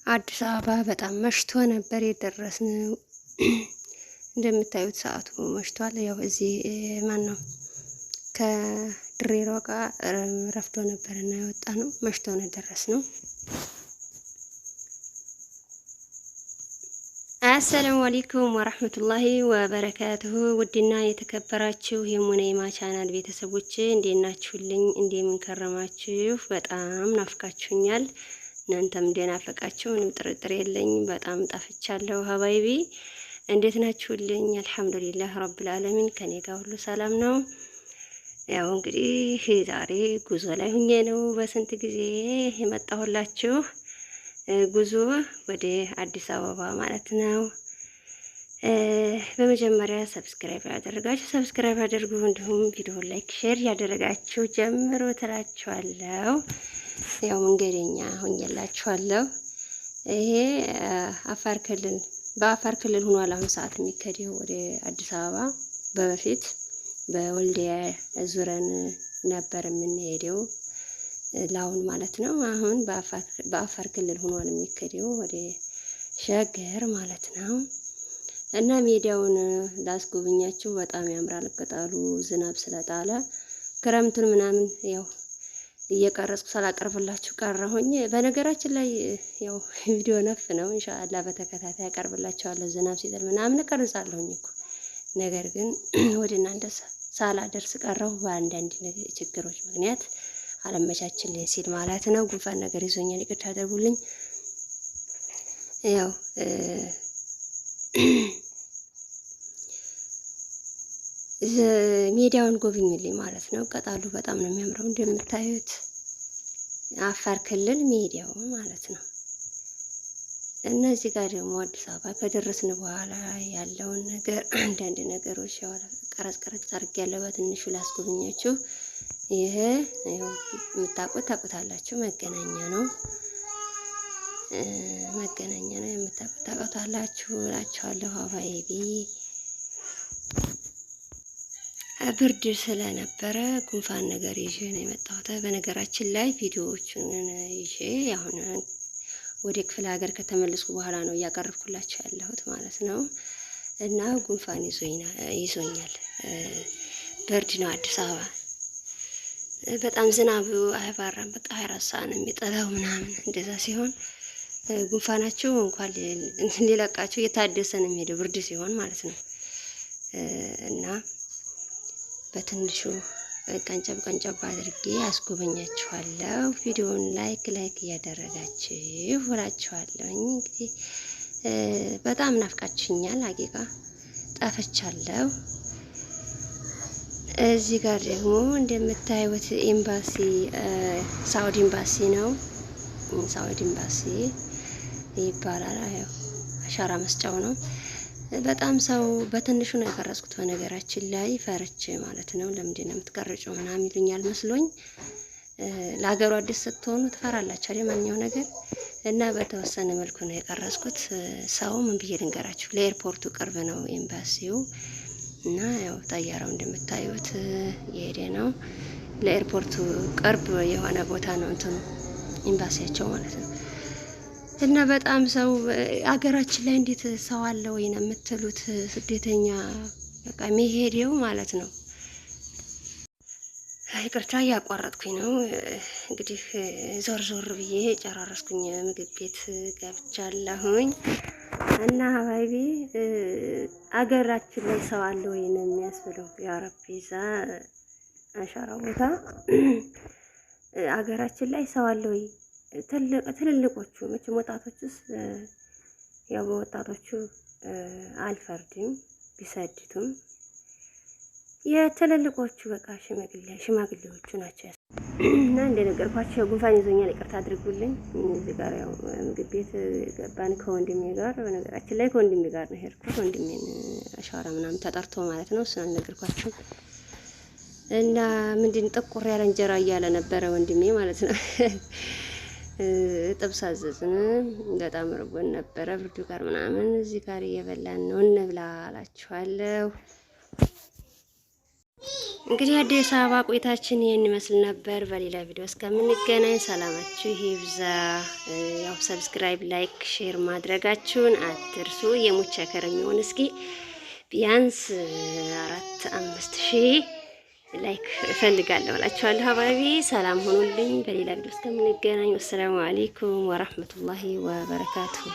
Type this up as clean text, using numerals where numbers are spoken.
አዲስ አበባ በጣም መሽቶ ነበር የደረስነው። እንደምታዩት ሰዓቱ መሽቷል። ያው እዚህ ማን ነው ከድሬዳዋ ጋር ረፍዶ ነበርና የወጣ ነው። መሽቶ ነው የደረስነው። አሰላሙ አለይኩም ወራህመቱላሂ ወበረካቱሁ። ውድና የተከበራችሁ የሙነይማ ቻናል ቤተሰቦች እንዴት ናችሁልኝ? እንደምን ከረማችሁ? በጣም ናፍቃችሁኛል። እናንተም እንደናፈቃችሁ ምንም ጥርጥር የለኝም። በጣም ጣፍቻለሁ። ሀባይቢ እንዴት ናችሁልኝ? አልሐምዱሊላህ ረብል ዓለሚን ከኔ ጋር ሁሉ ሰላም ነው። ያው እንግዲህ ዛሬ ጉዞ ላይ ሁኜ ነው በስንት ጊዜ የመጣሁላችሁ። ጉዞ ወደ አዲስ አበባ ማለት ነው። በመጀመሪያ ሰብስክራይብ ያደረጋችሁ ሰብስክራይብ አድርጉ፣ እንዲሁም ቪዲዮ ላይክ ሼር ያደረጋችሁ ጀምሮ ትላችኋለሁ። ያው መንገደኛ ሆኜላችኋለሁ። ይሄ አፋር ክልል በአፋር ክልል ሆኗል አሁን ሰዓት የሚከደው ወደ አዲስ አበባ። በፊት በወልዲያ ዙረን ነበር የምንሄደው ላውን ማለት ነው። አሁን በአፋር ክልል ሆኗል የሚከደው ወደ ሸገር ማለት ነው። እና ሜዳውን ላስጎብኛችሁ። በጣም ያምራል። ቅጠሉ ዝናብ ስለጣለ ክረምቱን ምናምን ያው እየቀረጽኩ ሳላቀርብላችሁ ቀረሁኝ። በነገራችን ላይ ያው ቪዲዮ ነፍ ነው። ኢንሻአላህ በተከታታይ አቀርብላችኋለሁ። ዝናብ ሲጥል ምናምን ቀርጻለሁኝ እኮ ነገር ግን ወደ እናንተ ሳላደርስ ቀረሁ በአንዳንድ ችግሮች ምክንያት አለመቻችልኝ ሲል ማለት ነው። ጉንፋን ነገር ይዞኛል፣ ይቅርታ አድርጉልኝ። ያው ሜዳውን ጎብኙልኝ ማለት ነው። ቅጠሉ በጣም ነው የሚያምረው እንደምታዩት። አፋር ክልል ሜዳው ማለት ነው። እነዚህ ጋር ደግሞ አዲስ አበባ ከደረስን በኋላ ያለውን ነገር አንዳንድ ነገሮች ያው ቀረጽ አድርጌያለሁ በትንሹ ላስጎብኛችሁ። ይሄ ያው የምታውቁት ታውቁታላችሁ፣ መገናኛ ነው። መገናኛ ነው የምታውቁት ታውቁታላችሁ እላችኋለሁ። ሀባይቢ ብርድ ስለነበረ ጉንፋን ነገር ይዤ ነው የመጣሁት። በነገራችን ላይ ቪዲዮዎቹን ይዤ አሁን ወደ ክፍለ ሀገር ከተመለስኩ በኋላ ነው እያቀረብኩላችሁ ያለሁት ማለት ነው። እና ጉንፋን ይዞኛል። ብርድ ነው አዲስ አበባ። በጣም ዝናብ አይባራም። በቃ 24 ሰዓት ነው የሚጠላው ምናምን። እንደዛ ሲሆን ጉንፋናችሁ እንኳን ሊለቃችሁ እየታደሰ ነው የሚሄደው ብርድ ሲሆን ማለት ነው። እና በትንሹ ቀንጨብ አድርጌ አስጎበኛችኋለሁ። ቪዲዮውን ላይክ እያደረጋችሁ እላችኋለሁ። እንግዲህ በጣም ናፍቃችኛል። ሀቂቃ ጠፍቻለሁ። እዚህ ጋር ደግሞ እንደምታዩት ኤምባሲ ሳውዲ ኤምባሲ ነው። ሳውዲ ኤምባሲ ይባላል። ያው አሻራ መስጫው ነው። በጣም ሰው በትንሹ ነው የቀረጽኩት። በነገራችን ላይ ፈርቼ ማለት ነው። ለምንድን ነው የምትቀርጪው ምናምን ይሉኛል መስሎኝ። ለሀገሩ አዲስ ስትሆኑ ትፈራላችሁ አይደል ማንኛው ነገር። እና በተወሰነ መልኩ ነው የቀረጽኩት። ሰው ምን ብዬ ልንገራችሁ፣ ለኤርፖርቱ ቅርብ ነው ኤምባሲው። እና ያው ጠያራው እንደምታዩት የሄደ ነው። ለኤርፖርቱ ቅርብ የሆነ ቦታ ነው እንትኑ ኤምባሲያቸው ማለት ነው። እና በጣም ሰው አገራችን ላይ እንዴት ሰው አለ ወይ ነው የምትሉት? ስደተኛ በቃ መሄዴው ማለት ነው። ይቅርታ እያቋረጥኩኝ ነው። እንግዲህ ዞር ብዬ ጨራረስኩኝ። ምግብ ቤት ገብቻለሁኝ። እና ሀባይቢ አገራችን ላይ ሰው አለ ወይ ነው የሚያስብለው። የአረቢዛ አሻራ ቦታ አገራችን ላይ ሰው አለ ወይ? ትልልቆቹ መቼም ወጣቶችስ ያው በወጣቶቹ አልፈርድም ቢሰድቱም የትልልቆቹ በቃ ሽማግሌዎቹ ናቸው። እና እንደነገርኳችሁ ጉንፋን ይዞኛል፣ ይቅርታ አድርጉልኝ። እዚህ ጋር ያው ምግብ ቤት ገባን ከወንድሜ ጋር። በነገራችን ላይ ከወንድሜ ጋር ነው ሄድኩት። ወንድሜን አሻራ ምናምን ተጠርቶ ማለት ነው። እሱን አልነገርኳችሁ። እና ምንድን ጥቁር ያለ እንጀራ እያለ ነበረ ወንድሜ ማለት ነው። ጥብስ አዘዝን። በጣም ርቦን ነበረ ብርዱ ጋር ምናምን። እዚህ ጋር እየበላን ነው። እንብላ አላችኋለሁ። እንግዲህ አዲስ አበባ ቆይታችን ይህን ይመስል ነበር። በሌላ ቪዲዮ እስከምንገናኝ ሰላማችሁ ይብዛ። ያው ሰብስክራይብ፣ ላይክ፣ ሼር ማድረጋችሁን አትርሱ። የሙቻ ከረሚውን እስኪ ቢያንስ 4-5 ሺህ ላይክ እፈልጋለሁ እላችኋለሁ። ሀባቢ ሰላም ሆኑልኝ። በሌላ ቪዲዮ እስከምንገናኝ ወሰላሙ አለይኩም ወራህመቱላሂ ወበረካቱሁ።